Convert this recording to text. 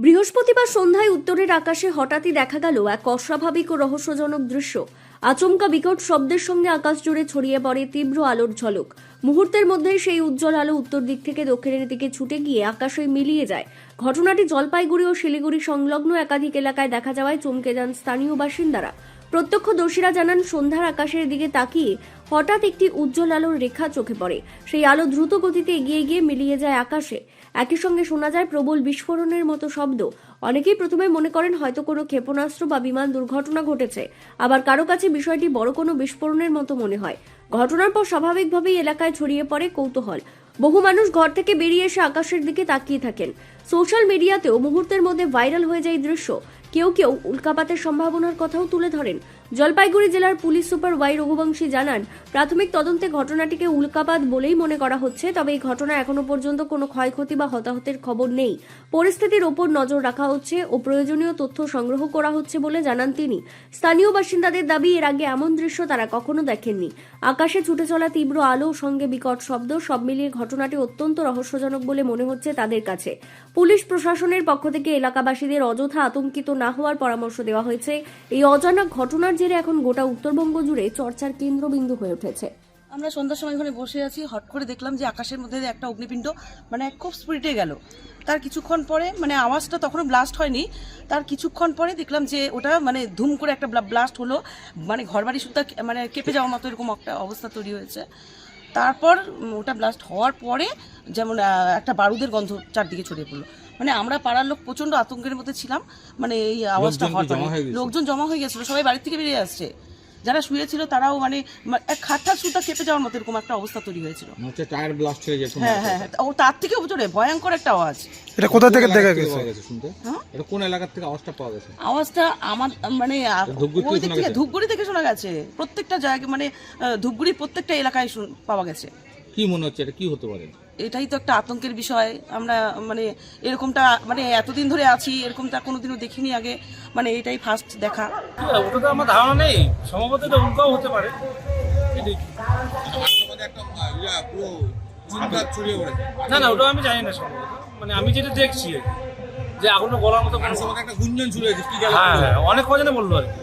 বৃহস্পতিবার সন্ধ্যায় উত্তরের আকাশে হঠাৎই দেখা গেল এক অস্বাভাবিক ও রহস্যজনক দৃশ্য। আচমকা বিকট শব্দের সঙ্গে আকাশ জুড়ে ছড়িয়ে পড়ে তীব্র আলোর ঝলক। মুহূর্তের মধ্যেই সেই উজ্জ্বল আলো উত্তর দিক থেকে দক্ষিণের দিকে ছুটে গিয়ে আকাশে মিলিয়ে যায়। ঘটনাটি জলপাইগুড়ি ও শিলিগুড়ি সংলগ্ন একাধিক এলাকায় দেখা যাওয়ায় চমকে যান স্থানীয় বাসিন্দারা। প্রত্যক্ষদর্শীরা জানান, সন্ধ্যার আকাশের দিকে তাকিয়ে হঠাৎ একটি উজ্জ্বল আলোর রেখা চোখে পড়ে। সেই আলো দ্রুত গতিতে এগিয়ে গিয়ে মিলিয়ে যায় আকাশে। একই সঙ্গে শোনা যায় প্রবল বিস্ফোরণের মতো শব্দ। অনেকেই প্রথমে মনে করেন হয়তো কোনো ক্ষেপণাস্ত্র বা বিমান দুর্ঘটনা ঘটেছে, আবার কারো কাছে বিষয়টি বড় কোনো বিস্ফোরণের মতো মনে হয়। ঘটনার পর স্বাভাবিকভাবেই এলাকায় ছড়িয়ে পড়ে কৌতূহল। বহু মানুষ ঘর থেকে বেরিয়ে এসে আকাশের দিকে তাকিয়ে থাকেন। সোশ্যাল মিডিয়াতেও মুহূর্তের মধ্যে ভাইরাল হয়ে যায় এই দৃশ্য। কেউ কেউ উল্কাপাতের সম্ভাবনার কথাও তুলে ধরেন। জলপাইগুড়ি জেলার পুলিশ সুপার ওয়াই রঘুবংশী জানান, প্রাথমিক তদন্তে ঘটনাটিকে উল্কাপাত বলেই মনে করা হচ্ছে, তবে এই ঘটনা এখনো পর্যন্ত কোনো ক্ষয়ক্ষতি বা হতাহতের খবর নেই। পরিস্থিতির ওপর নজর রাখা হচ্ছে ও প্রয়োজনীয় তথ্য সংগ্রহ করা হচ্ছে বলে জানান তিনি। স্থানীয় বাসিন্দাদের দাবি, এর আগে এমন দৃশ্য তারা কখনো দেখেননি। আকাশে ছুটে চলা তীব্র আলো সঙ্গে বিকট শব্দ, সব মিলিয়ে ঘটনাটি অত্যন্ত রহস্যজনক বলে মনে হচ্ছে তাদের কাছে। পুলিশ প্রশাসনের পক্ষ থেকে এলাকাবাসীদের অযথা আতঙ্কিত না হওয়ার পরামর্শ দেওয়া হয়েছে। এই অজানা ঘটনার জেরে এখন গোটা উত্তরবঙ্গ জুড়ে চর্চার কেন্দ্রবিন্দু হয়ে উঠেছে। আমরা সন্ধ্যার সময় ওখানে বসে আছি, হট করে দেখলাম যে আকাশের মধ্যে একটা অগ্নিপিণ্ড খুব স্পিডে গেল। তার কিছুক্ষণ পরে আওয়াজটা তখনও ব্লাস্ট হয়নি, তার কিছুক্ষণ পরে দেখলাম যে ওটা ধুম করে একটা ব্লাস্ট হলো, ঘরবাড়ি সুদ্ধা কেঁপে যাওয়ার মতো এরকম একটা অবস্থা তৈরি হয়েছে। তারপর ওটা ব্লাস্ট হওয়ার পরে যেমন একটা বারুদের গন্ধ চারদিকে ছড়িয়ে পড়লো। আমরা পাড়ার লোক প্রচন্ড আতঙ্কের মধ্যে ছিলাম। এই আওয়াজটা হওয়ার পরে লোকজন জমা হয়ে গেছিল, সবাই বাড়ি থেকে বেরিয়ে আসছে। যারা শুয়েছিল তারাও খাটটা সুদ্ধা কেঁপে যাওয়ার মতো এরকম একটা অবস্থা তৈরি হয়েছিল। টায়ার ব্লাস্ট হয়ে গেছে। হ্যাঁ হ্যাঁ, ও তার থেকে জোরে ভয়ঙ্কর একটা আওয়াজ। এটা কোথা থেকে দেখা গেছে শুনতে? এটা কোন এলাকা থেকে আওয়াজটা পাওয়া গেছে? আওয়াজটা আমার ধূপগুড়ি থেকে শোনা গেছে। প্রত্যেকটা জায়গায় ধূপগুড়ির প্রত্যেকটা এলাকায় পাওয়া গেছে। কি মনে হচ্ছে এটা কি হতে পারে? এটাই তো একটা আতঙ্কের বিষয়। আমরা এরকমটা এতদিন ধরে আছি, এরকমটা কোনোদিনও দেখিনি আগে। এটাই ফার্স্ট দেখা। ওটা তো আমার ধারণা নেই, সম্ভবত এটা উল্কাও হতে পারে। না না, ওটা আমি জানি না সম্ভবত। আমি যেটা দেখছি যে আগুনে গলার মতো একটা গুঞ্জন শুরু হয়েছে। হ্যাঁ, অনেক কজনে বললো আর কি।